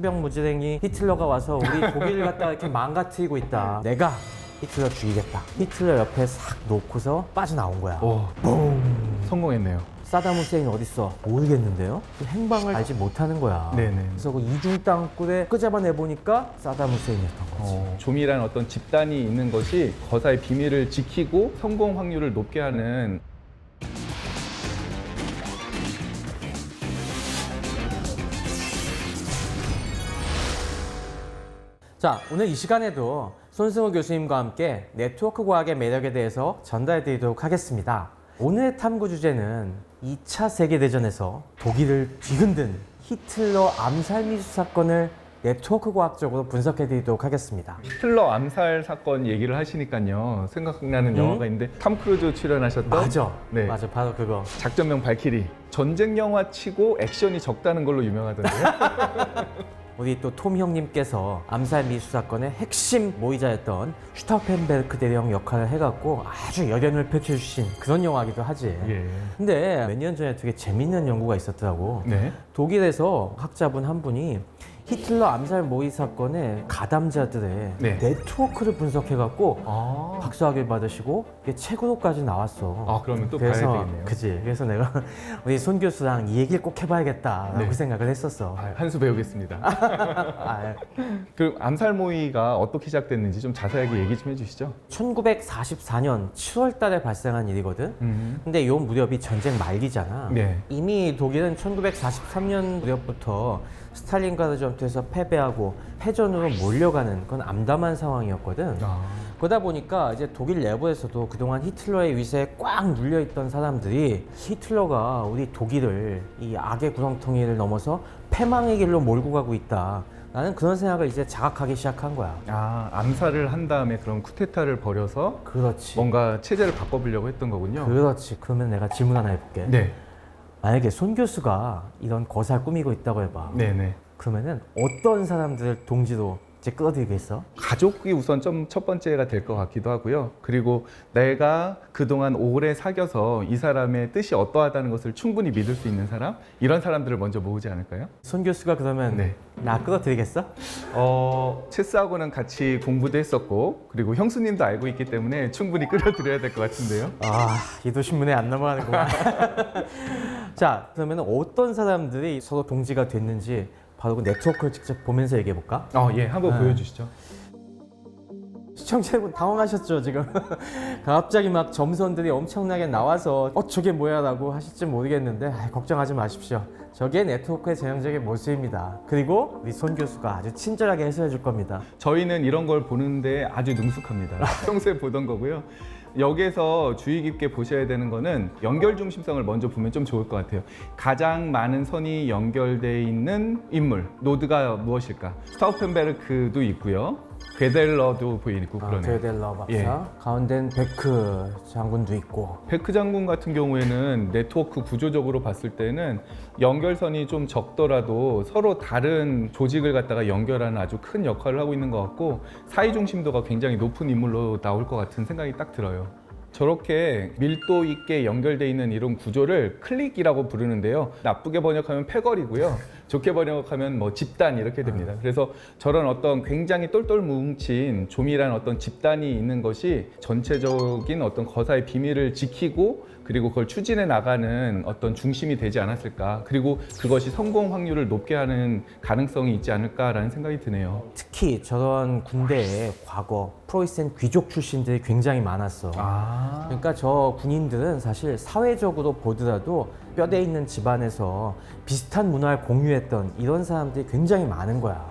상병무지랭이 히틀러가 와서 우리 독일을 갖다가 이렇게 망가뜨리고 있다. 내가 히틀러 죽이겠다. 히틀러 옆에 싹 놓고서 빠져나온 거야. 오, 뽕. 성공했네요. 사담 후세인 어딨어? 모르겠는데요? 그 행방을 알지 못하는 거야. 네네. 그래서 그 이중 땅굴에 끄잡아내보니까 사담 후세인이었던 거지. 조밀한 어떤 집단이 있는 것이 거사의 비밀을 지키고 성공 확률을 높게 하는. 자, 오늘 이 시간에도 손승우 교수님과 함께 네트워크 과학의 매력에 대해서 전달해 드리도록 하겠습니다. 오늘의 탐구 주제는 2차 세계대전에서 독일을 뒤흔든 히틀러 암살 미수 사건을 네트워크 과학적으로 분석해 드리도록 하겠습니다. 히틀러 암살 사건 얘기를 하시니까요. 생각나는 영화가 있는데 탐 크루즈 출연하셨던 맞아. 네. 맞아. 바로 그거. 작전명 발키리. 전쟁 영화 치고 액션이 적다는 걸로 유명하던데요. 우리 또 톰 형님께서 암살 미수 사건의 핵심 모의자였던 슈타우펜베르크 대령 역할을 해갖고 아주 열연을 펼쳐주신 그런 영화이기도 하지. 예. 근데 몇 년 전에 되게 재밌는 연구가 있었더라고. 네. 독일에서 학자분 한 분이 히틀러 암살 모의 사건의 가담자들의 네. 네트워크를 분석해갖고 아, 박사학위를 받으시고 이게 책으로까지 나왔어. 아 그러면 또 봐야 되겠네요. 그지. 그래서 내가 우리 손 교수랑 이 얘기를 꼭 해봐야겠다라고 네. 생각을 했었어. 한 수 배우겠습니다. 아, 그 암살 모의가 어떻게 시작됐는지 좀 자세하게 얘기 좀 해주시죠. 1944년 7월 달에 발생한 일이거든. 근데 요 무렵이 전쟁 말기잖아. 네. 이미 독일은 1943년 무렵부터 스탈린그라드 전투에서 패배하고 패전으로 몰려가는 그건 암담한 상황이었거든. 그러다 보니까 이제 독일 내부에서도 그동안 히틀러의 위세에 꽉 눌려있던 사람들이 히틀러가 우리 독일을 이 악의 구렁텅이를 넘어서 패망의 길로 몰고 가고 있다. 나는 그런 생각을 이제 자각하기 시작한 거야. 아, 암살을 한 다음에 그런 쿠데타를 벌여서 그렇지. 뭔가 체제를 바꿔보려고 했던 거군요. 그렇지. 그러면 내가 질문 하나 해볼게. 네. 만약에 손 교수가 이런 거사를 꾸미고 있다고 해봐. 네네. 그러면은 어떤 사람들을 동지로 이제 끌어들이겠어? 가족이 우선 좀 첫 번째가 될 것 같기도 하고요. 그리고 내가 그동안 오래 사귀어서 이 사람의 뜻이 어떠하다는 것을 충분히 믿을 수 있는 사람? 이런 사람들을 먼저 모으지 않을까요? 손 교수가 그러면 네. 나 끌어들이겠어? 체스하고는 같이 공부도 했었고 그리고 형수님도 알고 있기 때문에 충분히 끌어들여야 될 것 같은데요. 아, 이도신문에 안 넘어가는구나. 자, 그러면 어떤 사람들이 서로 동지가 됐는지 바로 그 네트워크를 직접 보면서 얘기해 볼까? 예, 한번 보여주시죠. 시청자 여러분 당황하셨죠 지금? 갑자기 막 점선들이 엄청나게 나와서 저게 뭐야 라고 하실지 모르겠는데 걱정하지 마십시오. 저게 네트워크의 전형적인 모습입니다. 그리고 우리 손 교수가 아주 친절하게 해설해 줄 겁니다. 저희는 이런 걸 보는데 아주 능숙합니다. 평소에 보던 거고요. 여기에서 주의 깊게 보셔야 되는 거는 연결 중심성을 먼저 보면 좀 좋을 것 같아요. 가장 많은 선이 연결되어 있는 인물, 노드가 무엇일까? 스타우펜베르크도 있고요. 괴델러도 보이고 그러네요. 괴델러 박사, 예. 가운데는 베크 장군도 있고. 베크 장군 같은 경우에는 네트워크 구조적으로 봤을 때는 연결선이 좀 적더라도 서로 다른 조직을 갖다가 연결하는 아주 큰 역할을 하고 있는 것 같고 사이 중심도가 굉장히 높은 인물로 나올 것 같은 생각이 딱 들어요. 저렇게 밀도 있게 연결되어 있는 이런 구조를 클릭이라고 부르는데요. 나쁘게 번역하면 패거리고요. 좋게 번역하면 뭐 집단 이렇게 됩니다. 그래서 저런 어떤 굉장히 똘똘 뭉친 조밀한 어떤 집단이 있는 것이 전체적인 어떤 거사의 비밀을 지키고 그리고 그걸 추진해 나가는 어떤 중심이 되지 않았을까. 그리고 그것이 성공 확률을 높게 하는 가능성이 있지 않을까라는 생각이 드네요. 특히 저런 군대에 과거 프로이센 귀족 출신들이 굉장히 많았어. 그러니까 저 군인들은 사실 사회적으로 보더라도 뼈대 있는 집안에서 비슷한 문화를 공유했던 이런 사람들이 굉장히 많은 거야.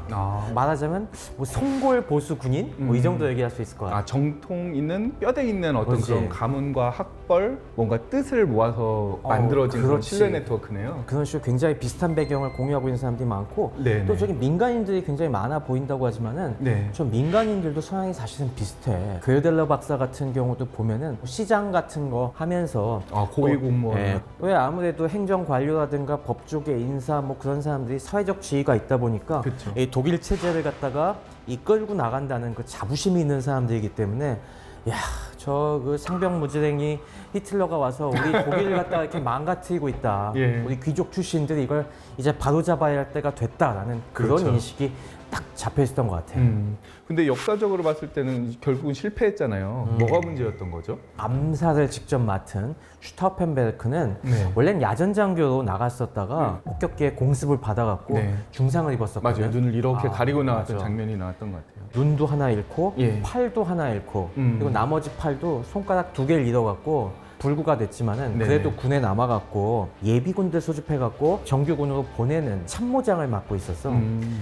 말하자면 뭐 송골 보수 군인? 뭐 이 정도 얘기할 수 있을 것 같아. 정통 있는 뼈대 있는 어떤 그렇지. 그런 가문과 학벌, 뭔가 뜻을 모아서 만들어진 그런 그렇지. 신뢰 네트워크네요. 그런 식으로 굉장히 비슷한 배경을 공유하고 있는 사람들이 많고 네네. 또 저기 민간인들이 굉장히 많아 보인다고 하지만은 네. 저 민간인들도 성향이 사실은 비슷해. 괴델러 박사 같은 경우도 보면은 시장 같은 거 하면서 고위 공무원. 왜 아무래도 행정 관료라든가 법조계 인사 뭐 그런 사람들이 사회적 지위가 있다 보니까 그쵸. 이 독일 체제를 갖다가 이끌고 나간다는 그 자부심이 있는 사람들이기 때문에 야, 저 그 상병무지랭이 히틀러가 와서 우리 독일을 갖다가 이렇게 망가뜨리고 있다. 예. 우리 귀족 출신들이 이걸 이제 바로잡아야 할 때가 됐다라는 그런 그렇죠. 인식이 딱 잡혀 있었던 것 같아요. 근데 역사적으로 봤을 때는 결국은 실패했잖아요. 뭐가 문제였던 거죠? 암살을 직접 맡은 슈타우펜베르크는 네. 원래는 야전장교로 나갔었다가 폭격기에 공습을 받아갖고 네. 중상을 입었었거든요. 맞아요. 눈을 이렇게 가리고 나왔던 맞아. 장면이 나왔던 것 같아요. 눈도 하나 잃고 예. 팔도 하나 잃고 음. 그리고 나머지 팔도 손가락 2개를 잃어갖고 불구가 됐지만은 네네. 그래도 군에 남아갖고 예비군들 소집해갖고 정규군으로 보내는 참모장을 맡고 있었어.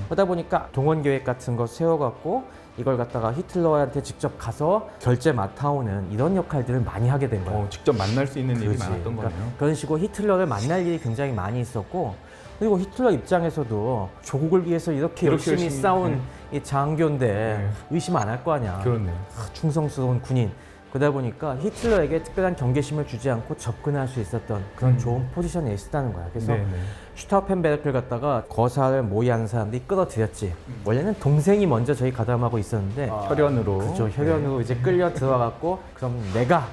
그러다 보니까 동원 계획 같은 거 세워갖고 이걸 갖다가 히틀러한테 직접 가서 결제 맡아오는 이런 역할들을 많이 하게 된 거야. 직접 만날 수 있는 일이 그렇지. 많았던 그러니까 거네요. 그런 식으로 히틀러를 만날 일이 굉장히 많이 있었고 그리고 히틀러 입장에서도 조국을 위해서 이렇게 열심히 열심히, 싸운 이 장교인데 네. 의심 안 할 거 아니야. 그렇네요. 충성스러운 군인. 그러다 보니까 히틀러에게 특별한 경계심을 주지 않고 접근할 수 있었던 그런 좋은 포지션에 있었다는 거야. 그래서 네네. 슈타우펜베르크를 갖다가 거사를 모의하는 사람들이 끌어들였지. 원래는 동생이 먼저 저희 가담하고 있었는데 혈연으로. 그죠, 혈연으로 이제 끌려 들어갔고 그럼 내가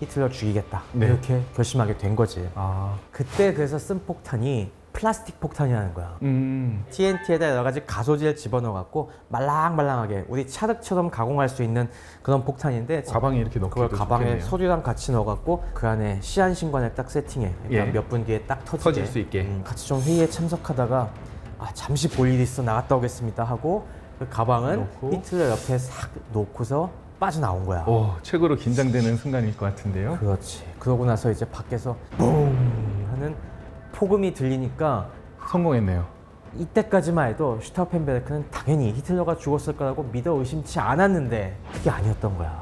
히틀러 죽이겠다. 네. 이렇게 결심하게 된 거지. 아, 그때 그래서 쓴 폭탄이 플라스틱 폭탄이라는 거야. TNT에다 여러 가지 가소제를 집어넣어갖고 말랑말랑하게 우리 찰흙처럼 가공할 수 있는 그런 폭탄인데 가방에 이렇게 넣기도 그걸 가방에 좋겠네요. 서류랑 같이 넣어갖고 그 안에 시한신관을 딱 세팅해. 그러니까 예. 몇 분 뒤에 딱 터지게. 터질 수 있게. 같이 좀 회의에 참석하다가 잠시 볼 일 있어 나갔다 오겠습니다 하고 그 가방을 놓고. 히틀러 옆에 싹 놓고서 빠져나온 거야. 최고로 긴장되는 순간일 것 같은데요. 그렇지. 그러고 나서 이제 밖에서 뽕 하는 폭음이 들리니까 성공했네요. 이때까지만 해도 슈타우펜베르크는 당연히 히틀러가 죽었을 거라고 믿어 의심치 않았는데 그게 아니었던 거야.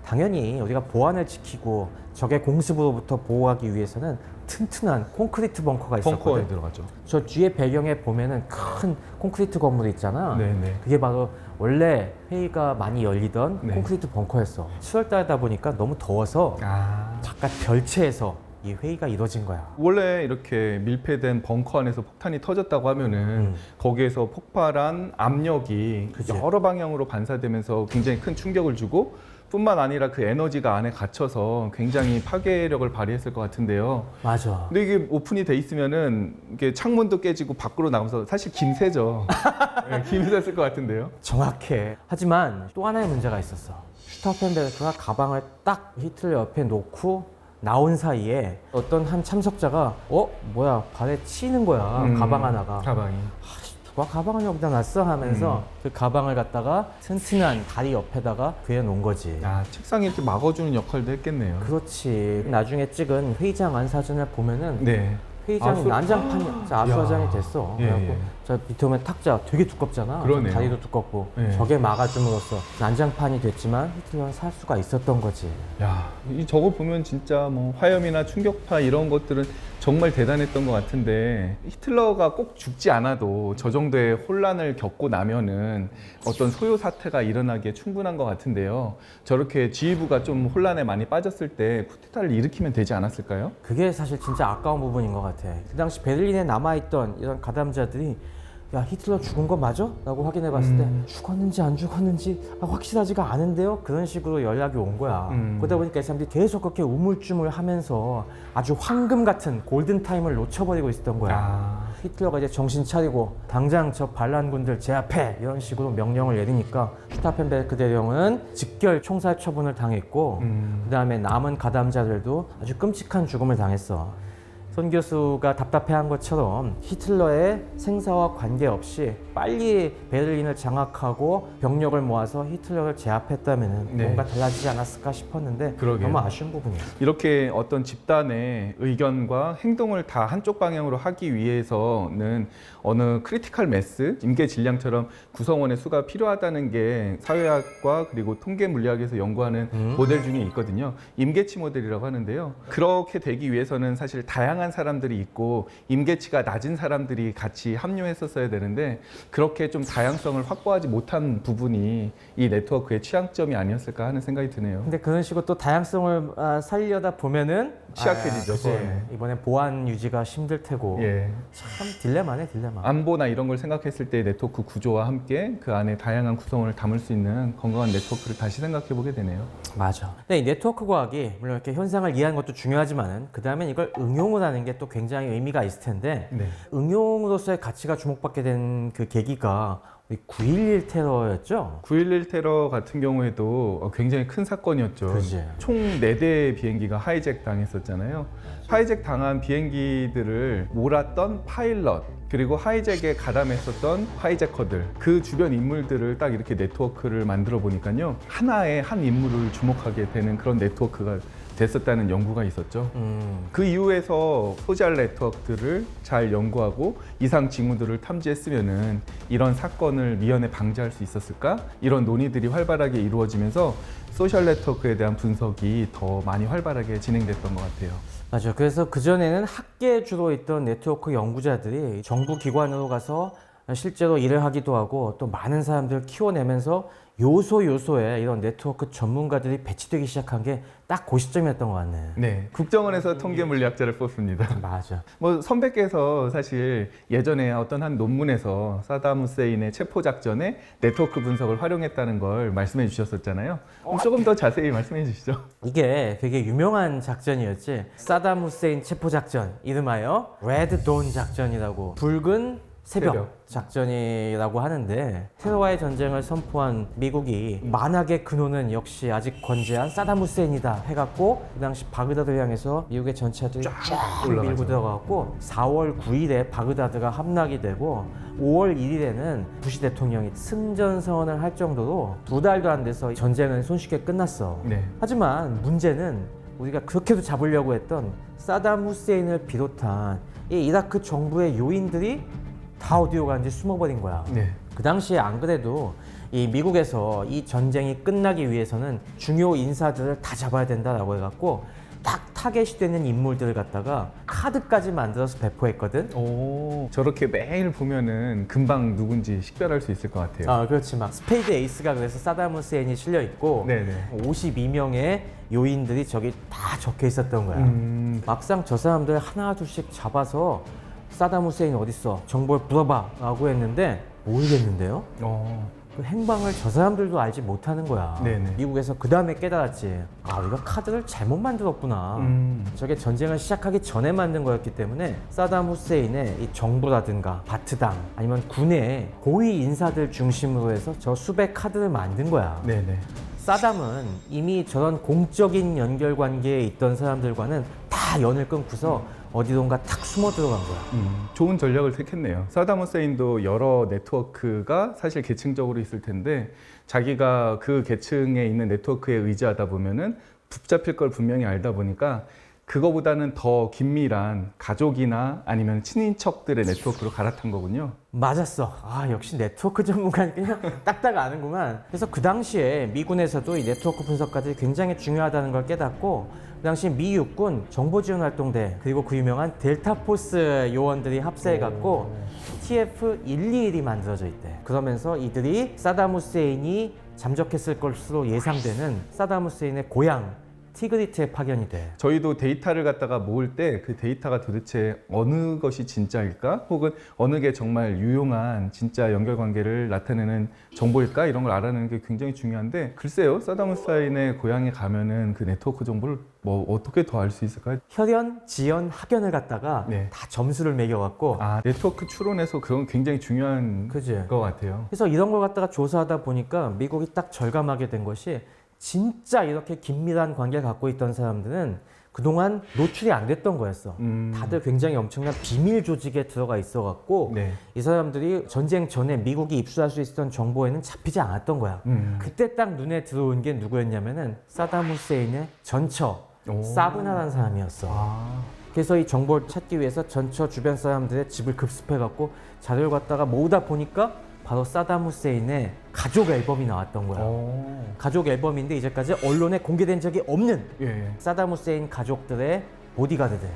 당연히 우리가 보안을 지키고 적의 공습으로부터 보호하기 위해서는 튼튼한 콘크리트 벙커가 벙커에 있었거든. 들어가죠. 저 뒤에 배경에 보면은 큰 콘크리트 건물이 있잖아. 네네. 그게 바로 원래 회의가 많이 열리던 네. 콘크리트 벙커였어. 7월달이다 보니까 너무 더워서 바깥 별채에서 이 회의가 이루어진 거야. 원래 이렇게 밀폐된 벙커 안에서 폭탄이 터졌다고 하면은 거기에서 폭발한 압력이 그치. 여러 방향으로 반사되면서 굉장히 큰 충격을 주고 뿐만 아니라 그 에너지가 안에 갇혀서 굉장히 파괴력을 발휘했을 것 같은데요. 맞아. 근데 이게 오픈이 돼 있으면은 이게 창문도 깨지고 밖으로 나가면서 사실 김새죠. 네, 김새였을 것 같은데요. 정확해. 하지만 또 하나의 문제가 있었어. 슈타우펜베르크가 가방을 딱 히틀러 옆에 놓고 나온 사이에 어떤 한 참석자가 뭐야 발에 치는 거야. 가방 하나가. 가방이. 누가 가방을 여기다 놨어 하면서 그 가방을 갖다가 튼튼한 다리 옆에다가 그려놓은 거지. 책상에 이렇게 막아주는 역할도 했겠네요. 그렇지. 나중에 찍은 회의장 안 사진을 보면은 네. 회의장이 아수- 난장판이 아수화장이 됐어. 예, 그래갖고 예. 저 밑에 보면 탁자 되게 두껍잖아. 그러네요. 다리도 두껍고 예. 저게 막아줌으로써 난장판이 됐지만 히틀러는 살 수가 있었던 거지. 야, 저거 보면 진짜 뭐 화염이나 충격파 이런 것들은 정말 대단했던 것 같은데 히틀러가 꼭 죽지 않아도 저 정도의 혼란을 겪고 나면은 어떤 소요 사태가 일어나기에 충분한 것 같은데요. 저렇게 지휘부가 좀 혼란에 많이 빠졌을 때 쿠데타를 일으키면 되지 않았을까요? 그게 사실 진짜 아까운 부분인 것 같아. 그 당시 베를린에 남아있던 이런 가담자들이 야 히틀러 죽은 거 맞아? 라고 확인해 봤을 때 죽었는지 안 죽었는지 확실하지가 않은데요? 그런 식으로 연락이 온 거야. 그러다 보니까 이 사람들이 계속 그렇게 우물쭈물 하면서 아주 황금 같은 골든타임을 놓쳐버리고 있었던 거야. 히틀러가 이제 정신 차리고 당장 저 반란군들 제압해 이런 식으로 명령을 내리니까 슈타펜베르크 대령은 직결 총살 처분을 당했고 그 다음에 남은 가담자들도 아주 끔찍한 죽음을 당했어. 손 교수가 답답해한 것처럼 히틀러의 생사와 관계없이 빨리 베를린을 장악하고 병력을 모아서 히틀러를 제압했다면 네. 뭔가 달라지지 않았을까 싶었는데 그러게요. 너무 아쉬운 부분이에요. 이렇게 어떤 집단의 의견과 행동을 다 한쪽 방향으로 하기 위해서는 어느 크리티컬 매스, 임계 질량처럼 구성원의 수가 필요하다는 게 사회학과 그리고 통계 물리학에서 연구하는 모델 중에 있거든요. 임계치 모델이라고 하는데요. 그렇게 되기 위해서는 사실 다양한 다양한 사람들이 있고 임계치가 낮은 사람들이 같이 합류했었어야 되는데 그렇게 좀 다양성을 확보하지 못한 부분이 이 네트워크의 취약점이 아니었을까 하는 생각이 드네요. 근데 그런 식으로 또 다양성을 살려다 보면은 취약해지죠. 그치. 네. 이번에 보안 유지가 힘들 테고 예. 참 딜레마네 딜레마. 안보나 이런 걸 생각했을 때 네트워크 구조와 함께 그 안에 다양한 구성을 담을 수 있는 건강한 네트워크를 다시 생각해 보게 되네요. 맞아. 근데 이 네트워크 과학이 물론 이렇게 현상을 이해하는 것도 중요하지만은 그 다음엔 이걸 응용을 하는 게 또 굉장히 의미가 있을 텐데 네. 응용으로서의 가치가 주목받게 된 그 계기가 우리 9.11 테러였죠. 9.11 테러 같은 경우에도 굉장히 큰 사건이었죠. 그치. 총 4대의 비행기가 하이잭 당했었잖아요. 하이잭 당한 비행기들을 몰았던 파일럿, 그리고 하이잭에 가담했었던 하이제커들, 그 주변 인물들을 딱 이렇게 네트워크를 만들어 보니까요. 하나의 한 인물을 주목하게 되는 그런 네트워크가 됐었다는 연구가 있었죠. 그 이후에서 소셜 네트워크들을 잘 연구하고 이상 징후들을 탐지했으면은 이런 사건을 미연에 방지할 수 있었을까? 이런 논의들이 활발하게 이루어지면서 소셜 네트워크에 대한 분석이 더 많이 활발하게 진행됐던 것 같아요. 맞아요. 그래서 그전에는 학계에 주로 있던 네트워크 연구자들이 정부 기관으로 가서 실제로 일을 하기도 하고 또 많은 사람들을 키워내면서 요소에 이런 네트워크 전문가들이 배치되기 시작한 게 딱 그 시점이었던 것 같네. 네, 국정원에서 통계 물리학자를 뽑습니다. 맞아. 뭐 선배께서 사실 예전에 어떤 한 논문에서 사담 후세인의 체포 작전에 네트워크 분석을 활용했다는 걸 말씀해 주셨었잖아요. 조금 더 자세히 말씀해 주시죠. 이게 되게 유명한 작전이었지. 사담 후세인 체포 작전, 이름하여 레드 돈 작전이라고, 붉은 새벽 작전이라고 하는데, 테러와의 전쟁을 선포한 미국이 만악의 근원은 역시 아직 건재한 사담 후세인이다 해갖고 그 당시 바그다드를 향해서 미국의 전차들이 쫙 밀고 들어가고 4월 9일에 바그다드가 함락이 되고 5월 1일에는 부시 대통령이 승전 선언을 할 정도로 2달도 안 돼서 전쟁은 손쉽게 끝났어. 네. 하지만 문제는 우리가 그렇게도 잡으려고 했던 사담 후세인을 비롯한 이 이라크 정부의 요인들이 다 어디로 가는지 숨어버린 거야. 네. 그 당시에 안 그래도 이 미국에서 이 전쟁이 끝나기 위해서는 중요 인사들을 다 잡아야 된다라고 해갖고 딱 타겟이 되는 인물들을 갖다가 카드까지 만들어서 배포했거든. 오, 저렇게 매일 보면은 금방 누군지 식별할 수 있을 것 같아요. 아, 그렇지. 막 스페이드 에이스가 그래서 사담 후세인이 실려 있고 네네. 52명의 요인들이 저기 다 적혀 있었던 거야. 막상 저 사람들 하나 둘씩 잡아서 사담 후세인 어딨어? 정보를 물어봐 라고 했는데 모르겠는데요? 그 행방을 저 사람들도 알지 못하는 거야. 네네. 미국에서 그 다음에 깨달았지. 아, 우리가 카드를 잘못 만들었구나. 저게 전쟁을 시작하기 전에 만든 거였기 때문에 사담 후세인의 이 정부라든가 바트당 아니면 군의 고위 인사들 중심으로 해서 저 수백 카드를 만든 거야. 네네. 사담은 이미 저런 공적인 연결 관계에 있던 사람들과는 다 연을 끊고서 어디론가 탁 숨어 들어간 거야. 좋은 전략을 택했네요. 사담 후세인도 여러 네트워크가 사실 계층적으로 있을 텐데 자기가 그 계층에 있는 네트워크에 의지하다 보면은 붙잡힐 걸 분명히 알다 보니까 그거보다는 더 긴밀한 가족이나 아니면 친인척들의 네트워크로 갈아탄 거군요. 맞았어. 아, 역시 네트워크 전문가는 그냥 딱딱 아는구만. 그래서 그 당시에 미군에서도 이 네트워크 분석가들이 굉장히 중요하다는 걸 깨닫고 그 당시 미 육군 정보지원활동대 그리고 그 유명한 델타포스 요원들이 합세해갖고 TF-121이 만들어져 있대. 그러면서 이들이 사담 후세인이 잠적했을 것으로 예상되는 사담 후세인의 고향 티그리트에 파견이 돼. 저희도 데이터를 갖다가 모을 때 그 데이터가 도대체 어느 것이 진짜일까? 혹은 어느 게 정말 유용한 진짜 연결관계를 나타내는 정보일까? 이런 걸 알아내는 게 굉장히 중요한데 글쎄요. 사담 후세인의 고향에 가면은 그 네트워크 정보를 뭐 어떻게 더 알 수 있을까요? 혈연, 지연, 학연을 갖다가 네. 다 점수를 매겨갖고 아, 네트워크 추론에서 그건 굉장히 중요한 그지? 것 같아요. 그래서 이런 걸 갖다가 조사하다 보니까 미국이 딱 절감하게 된 것이 진짜 이렇게 긴밀한 관계를 갖고 있던 사람들은 그동안 노출이 안 됐던 거였어. 다들 굉장히 엄청난 비밀 조직에 들어가 있어갖고 네. 이 사람들이 전쟁 전에 미국이 입수할 수 있었던 정보에는 잡히지 않았던 거야. 그때 딱 눈에 들어온 게 누구였냐면은 사담 후세인의 전처 사브나라는 사람이었어. 그래서 이 정보를 찾기 위해서 전처 주변 사람들의 집을 급습해갖고 자료를 갖다가 모으다 보니까 바로 사담 후세인의 가족 앨범이 나왔던 거야. 가족 앨범인데 이제까지 언론에 공개된 적이 없는 예. 사담 후세인 가족들의 보디가드들.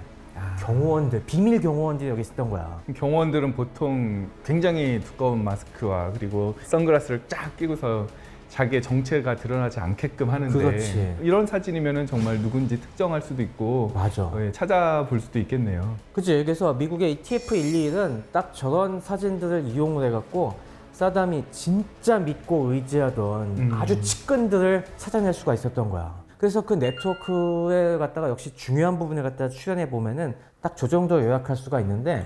경호원들, 비밀 경호원들이 여기 있었던 거야. 경호원들은 보통 굉장히 두꺼운 마스크와 그리고 선글라스를 쫙 끼고서 자기의 정체가 드러나지 않게끔 하는데 그렇지. 이런 사진이면은 정말 누군지 특정할 수도 있고 맞아. 찾아볼 수도 있겠네요. 그치. 그래서 미국의 이 TF-121은 딱 저런 사진들을 이용을 해갖고 사담이 진짜 믿고 의지하던 아주 측근들을 찾아낼 수가 있었던 거야. 그래서 그 네트워크에 갖다가 역시 중요한 부분에 갖다가 출연해 보면은 딱 저 정도 요약할 수가 있는데,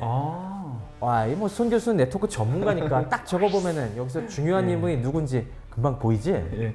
와, 이 뭐 손 교수는 네트워크 전문가니까 딱 적어 보면은 여기서 중요한 인물이 누군지 금방 보이지? 예.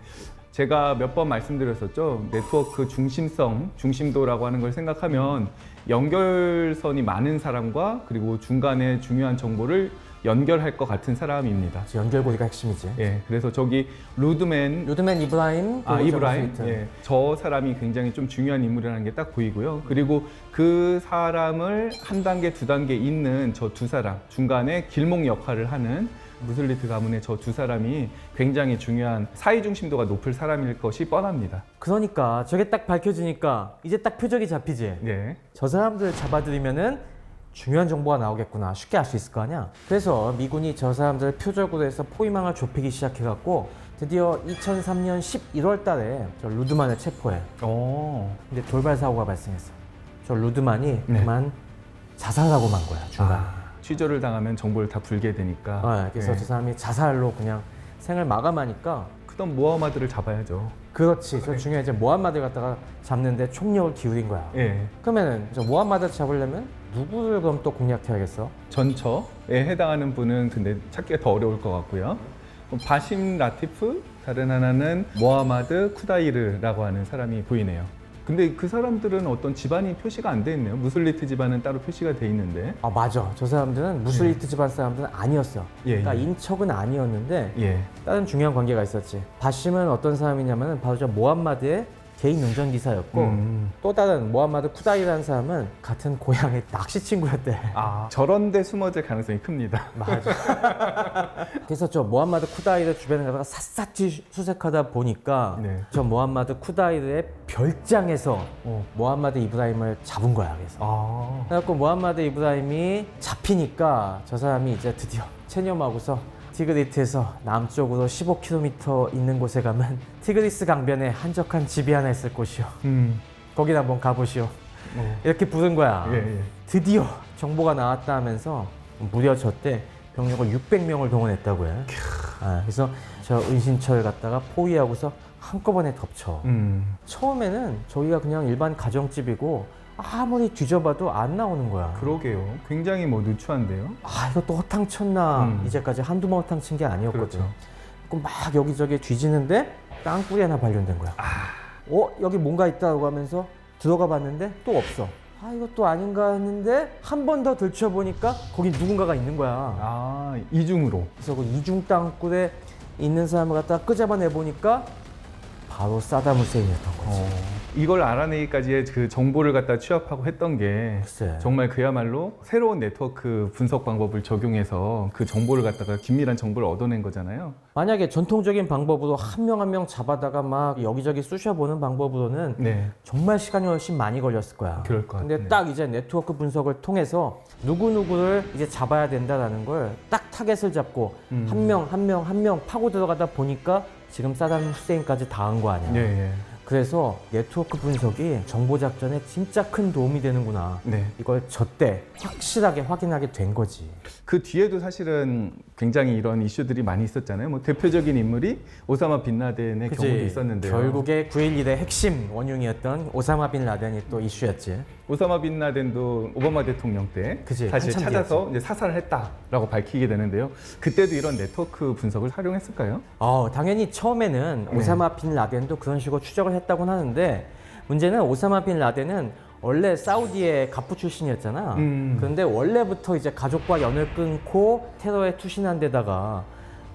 제가 몇 번 말씀드렸었죠. 네트워크 중심성, 중심도라고 하는 걸 생각하면 연결선이 많은 사람과 그리고 중간에 중요한 정보를 연결할 것 같은 사람입니다. 연결고리가 핵심이지. 예, 그래서 저기 루드맨 이브라임, 이브라임, 예, 저 사람이 굉장히 좀 중요한 인물이라는 게 딱 보이고요. 그리고 그 사람을 한 단계, 두 단계 있는 저 두 사람, 중간에 길목 역할을 하는 무슬리트 가문의 저 두 사람이 굉장히 중요한 사회 중심도가 높을 사람일 것이 뻔합니다. 그러니까 저게 딱 밝혀지니까 이제 딱 표적이 잡히지. 예. 저 사람들 잡아들이면은 중요한 정보가 나오겠구나, 쉽게 알 수 있을 거 아니야. 그래서 미군이 저 사람들을 표적으로 해서 포위망을 좁히기 시작해갖고 드디어 2003년 11월 달에 저 루드만을 체포해. 근데 돌발 사고가 발생했어. 저 루드만이 네. 그만 자살하고 만 거야, 중간에. 취조를 당하면 정보를 다 불게 되니까. 그래서 예. 저 사람이 자살로 그냥 생을 마감하니까. 크던 모하마드를 잡아야죠. 그렇지. 저 중에 이제 모함마드 갖다가 잡는데 총력을 기울인 거야. 예. 그러면은 저 모함마드 잡으려면 누구를 그럼 또 공략해야겠어? 전처에 해당하는 분은 근데 찾기가 더 어려울 것 같고요. 그럼 바심 라티프, 다른 하나는 모하마드 쿠다이르라고 하는 사람이 보이네요. 근데 그 사람들은 어떤 집안이 표시가 안 돼 있네요. 무슬리트 집안은 따로 표시가 돼 있는데. 아 맞아. 저 사람들은 무슬리트 집안 사람들은 아니었어. 예, 그러니까 예. 인척은 아니었는데 예. 다른 중요한 관계가 있었지. 바심은 어떤 사람이냐면 바로 저 모함마드의 개인 운전기사였고 또 다른 모함마드 쿠다이라는 사람은 같은 고향의 낚시 친구였대. 저런 데 숨어질 가능성이 큽니다. 맞아. 그래서 저 모함마드 쿠다이르 주변에 가다가 샅샅이 수색하다 보니까 네. 저 모함마드 쿠다이르의 별장에서 모함마드 이브라임을 잡은 거야. 그래서 그래갖고 모함마드 이브라임이 잡히니까 저 사람이 이제 드디어 체념하고서 티그리트에서 남쪽으로 15km 있는 곳에 가면 티그리스 강변에 한적한 집이 하나 있을 곳이요. 거기 한번 가보시오. 이렇게 부른 거야. 예. 드디어 정보가 나왔다 하면서 무려 저때 병력을 600명을 동원했다고 해. 그래서 저 은신처를 갖다가 포위하고서 한꺼번에 덮쳐. 처음에는 저기가 그냥 일반 가정집이고 아무리 뒤져봐도 안 나오는 거야. 그러게요. 굉장히 뭐 누추한데요. 이거 또 허탕 쳤나. 이제까지 한두 번 허탕 친 게 아니었거든. 그렇죠. 막 여기저기 뒤지는데 땅굴이 하나 발견된 거야. 여기 뭔가 있다고 하면서 들어가 봤는데 또 없어. 이것도 아닌가 했는데 한 번 더 들춰보니까 거기 누군가가 있는 거야. 이중으로. 그래서 그 이중 땅굴에 있는 사람을 갖다가 끄잡아내 보니까 바로 사담 후세인이었던 거지. 이걸 알아내기까지의 그 정보를 갖다 취합하고 했던 게 글쎄. 정말 그야말로 새로운 네트워크 분석 방법을 적용해서 그 정보를 갖다가 긴밀한 정보를 얻어낸 거잖아요. 만약에 전통적인 방법으로 한 명 한 명 잡아다가 막 여기저기 쑤셔보는 방법으로는 네. 정말 시간이 훨씬 많이 걸렸을 거야. 그럴 것 근데 같네. 딱 이제 네트워크 분석을 통해서 누구누구를 이제 잡아야 된다라는 걸 딱 타겟을 잡고 한 명 한 명 한 명 파고 들어가다 보니까 지금 사담 후세인까지 다 한 거 아니야. 예. 그래서 네트워크 분석이 정보 작전에 진짜 큰 도움이 되는구나. 네. 이걸 저때 확실하게 확인하게 된 거지. 그 뒤에도 사실은 굉장히 이런 이슈들이 많이 있었잖아요. 뭐 대표적인 인물이 오사마 빈 라덴의 경우도 있었는데요. 결국에 9.11의 핵심 원흉이었던 오사마 빈 라덴이 또 이슈였지. 오사마 빈 라덴도 오바마 대통령 때 그치, 사실 한참 찾아서 이제 사살을 했다라고 밝히게 되는데요. 그때도 이런 네트워크 분석을 활용했을까요? 당연히 처음에는 오사마 빈 라덴도 그런 식으로 추적을 했다고는 하는데 문제는 오사마 빈 라덴은 원래 사우디의 갑부 출신이었잖아. 그런데 원래부터 이제 가족과 연을 끊고 테러에 투신한 데다가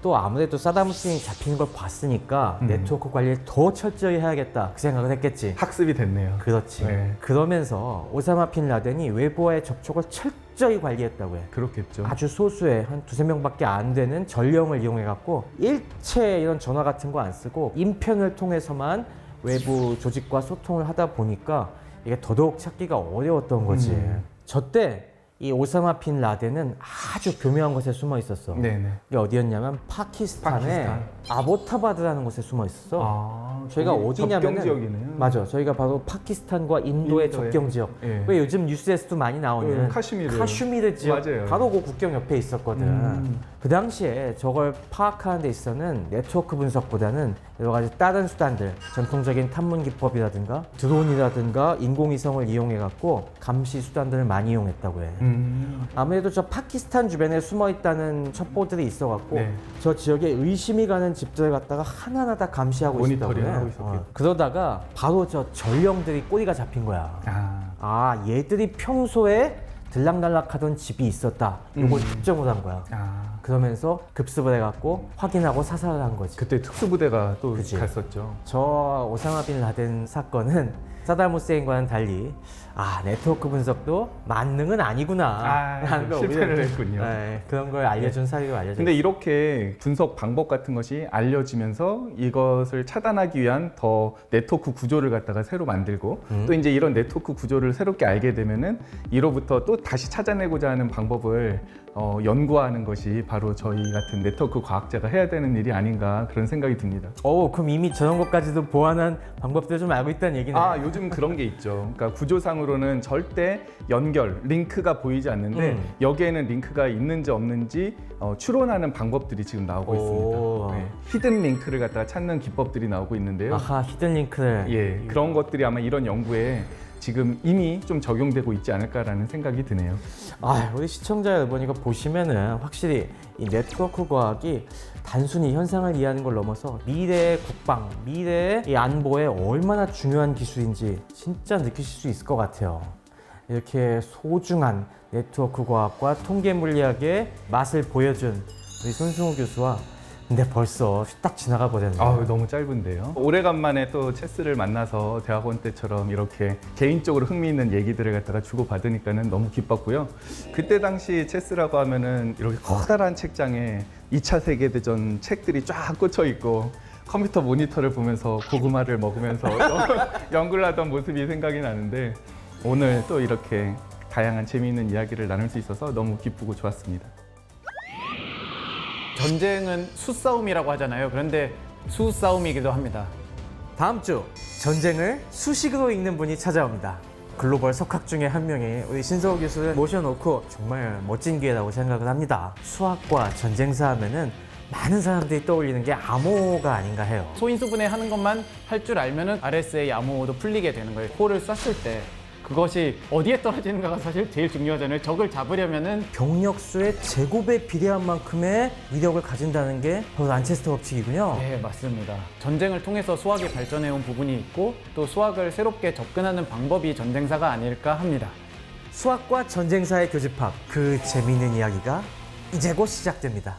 또 아무래도 사담 후세인이 잡히는 걸 봤으니까 네트워크 관리를 더 철저히 해야겠다 그 생각을 했겠지. 학습이 됐네요. 그렇지. 네. 그러면서 오사마 빈 라덴이 외부와의 접촉을 철저히 관리했다고 해. 그렇겠죠. 아주 소수의 한 두세 명밖에 안 되는 전령을 이용해갖고 일체 이런 전화 같은 거 안 쓰고 인편을 통해서만 외부 조직과 소통을 하다 보니까 이게 더더욱 찾기가 어려웠던 거지. 저때 이 오사마 빈 라덴은 아주 교묘한 곳에 숨어 있었어. 네네. 이게 어디였냐면 파키스탄의 아보타바드라는 곳에 숨어 있었어. 아, 저희가 거기 어디냐면은 접경 지역이네요. 맞아. 저희가 바로 파키스탄과 인도의 인도에. 접경 지역. 예. 왜 요즘 뉴스에서도 많이 나오는 카슈미르. 지역 맞아요. 바로 그 국경 옆에 있었거든. 그 당시에 저걸 파악하는 데 있어서는 네트워크 분석보다는 여러 가지 다른 수단들, 전통적인 탐문 기법이라든가 드론이라든가 인공위성을 이용해 갖고 감시 수단들을 많이 이용했다고 해. 아무래도 저 파키스탄 주변에 숨어 있다는 첩보들이 있어 갖고 네. 저 지역에 의심이 가는 집들을 갖다가 하나하나 다 감시하고 있었다고 해. 모니터링하고 있었겠죠. 그러다가 바로 저 전령들이 꼬리가 잡힌 거야. 아, 얘들이 평소에 들락날락하던 집이 있었다. 이걸 특정을 한 거야. 그러면서 급습을 해갖고 확인하고 사살을 한 거지. 그때 특수부대가 또 그치. 갔었죠. 저 오사마 빈 라덴 사건은 사담 후세인과는 달리 네트워크 분석도 만능은 아니구나. 라는 걸 실패를 오히려 했군요. 네, 그런 걸 알려준 사례로 알려져. 근데 이렇게 분석 방법 같은 것이 알려지면서 이것을 차단하기 위한 더 네트워크 구조를 갖다가 새로 만들고 또 이제 이런 네트워크 구조를 새롭게 알게 되면은 이로부터 또 다시 찾아내고자 하는 방법을 연구하는 것이 바로 저희 같은 네트워크 과학자가 해야 되는 일이 아닌가 그런 생각이 듭니다. 그럼 이미 저런 것까지도 보완한 방법들을 좀 알고 있다는 얘기네. 요즘 그런 게 있죠. 그러니까 구조상으로는 절대 연결, 링크가 보이지 않는데 여기에는 링크가 있는지 없는지 추론하는 방법들이 지금 나오고 있습니다. 네. 히든 링크를 갖다가 찾는 기법들이 나오고 있는데요. 아하, 히든 링크를. 예, 그런 것들이 아마 이런 연구에 지금 이미 좀 적용되고 있지 않을까라는 생각이 드네요. 우리 시청자 여러분 이거 보시면은 확실히 이 네트워크 과학이 단순히 현상을 이해하는 걸 넘어서 미래의 국방, 미래의 이 안보에 얼마나 중요한 기술인지 진짜 느끼실 수 있을 것 같아요. 이렇게 소중한 네트워크 과학과 통계 물리학의 맛을 보여준 우리 손승우 교수와 근데 벌써 딱 지나가 버렸네요. 너무 짧은데요. 오래간만에 또 체스를 만나서 대학원 때처럼 이렇게 개인적으로 흥미있는 얘기들을 갖다가 주고받으니까는 너무 기뻤고요. 그때 당시 체스라고 하면은 이렇게 커다란 책장에 2차 세계대전 책들이 쫙 꽂혀 있고 컴퓨터 모니터를 보면서 고구마를 먹으면서 연구를 하던 모습이 생각이 나는데 오늘 또 이렇게 다양한 재미있는 이야기를 나눌 수 있어서 너무 기쁘고 좋았습니다. 전쟁은 수싸움이라고 하잖아요. 그런데 수싸움이기도 합니다. 다음 주 전쟁을 수식으로 읽는 분이 찾아옵니다. 글로벌 석학 중에 한 명이 우리 신서우 교수를 모셔놓고 정말 멋진 기회라고 생각을 합니다. 수학과 전쟁사 하면은 많은 사람들이 떠올리는 게 암호가 아닌가 해요. 소인수분해 하는 것만 할 줄 알면은 RSA 암호도 풀리게 되는 거예요. 코를 쐈을 때 그것이 어디에 떨어지는가가 사실 제일 중요하잖아요. 적을 잡으려면은 병력수의 제곱에 비례한 만큼의 위력을 가진다는 게 바로 란체스터 법칙이군요. 네, 맞습니다. 전쟁을 통해서 수학이 발전해온 부분이 있고 또 수학을 새롭게 접근하는 방법이 전쟁사가 아닐까 합니다. 수학과 전쟁사의 교집합, 그 재미있는 이야기가 이제 곧 시작됩니다.